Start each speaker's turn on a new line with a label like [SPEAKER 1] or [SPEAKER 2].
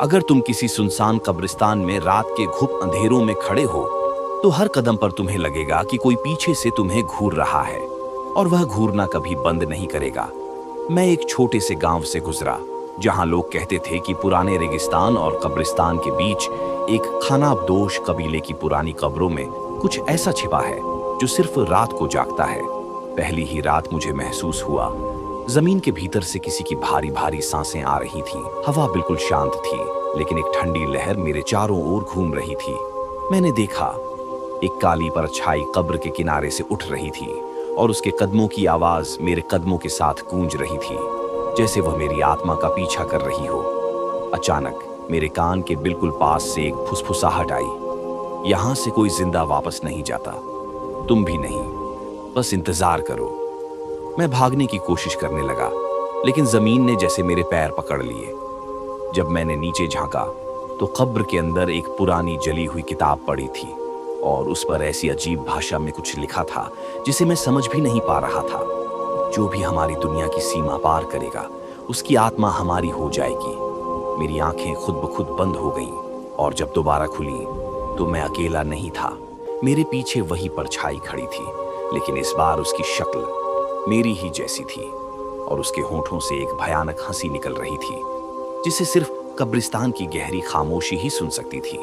[SPEAKER 1] अगर तुम किसी सुनसान कब्रिस्तान में रात के घुप अंधेरों में खड़े हो, तो हर कदम पर तुम्हें लगेगा कि कोई पीछे से तुम्हें घूर रहा है, और वह घूरना कभी बंद नहीं करेगा। मैं एक छोटे से गांव से गुजरा, जहां लोग कहते थे कि पुराने रेगिस्तान और कब्रिस्तान के बीच एक खानाबदोश कबीले की पुरानी कब्रों में कुछ ऐसा छिपा है जो सिर्फ रात को जागता है। पहली ही रात मुझे महसूस हुआ, जमीन के भीतर से किसी की भारी भारी सांसें आ रही थीं। हवा बिल्कुल शांत थी, लेकिन एक ठंडी लहर मेरे चारों ओर घूम रही थी। मैंने देखा, एक काली परछाई कब्र के किनारे से उठ रही थी, और उसके कदमों की आवाज मेरे कदमों के साथ गूंज रही थी, जैसे वह मेरी आत्मा का पीछा कर रही हो। अचानक मेरे कान के बिल्कुल पास से एक फुसफुसाहट आई, यहां से कोई जिंदा वापस नहीं जाता, तुम भी नहीं, बस इंतजार करो। मैं भागने की कोशिश करने लगा, लेकिन जमीन ने जैसे मेरे पैर पकड़ लिए। जब मैंने नीचे झांका, तो कब्र के अंदर एक पुरानी जली हुई किताब पड़ी थी, और उस पर ऐसी अजीब भाषा में कुछ लिखा था जिसे मैं समझ भी नहीं पा रहा था। जो भी हमारी दुनिया की सीमा पार करेगा, उसकी आत्मा हमारी हो जाएगी। मेरी आंखें खुद ब खुद बंद हो गईं, और जब दोबारा खुली तो मैं अकेला नहीं था। मेरे पीछे वही परछाई खड़ी थी, लेकिन इस बार उसकी शक्ल मेरी ही जैसी थी, और उसके होठों से एक भयानक हंसी निकल रही थी, जिसे सिर्फ कब्रिस्तान की गहरी खामोशी ही सुन सकती थी।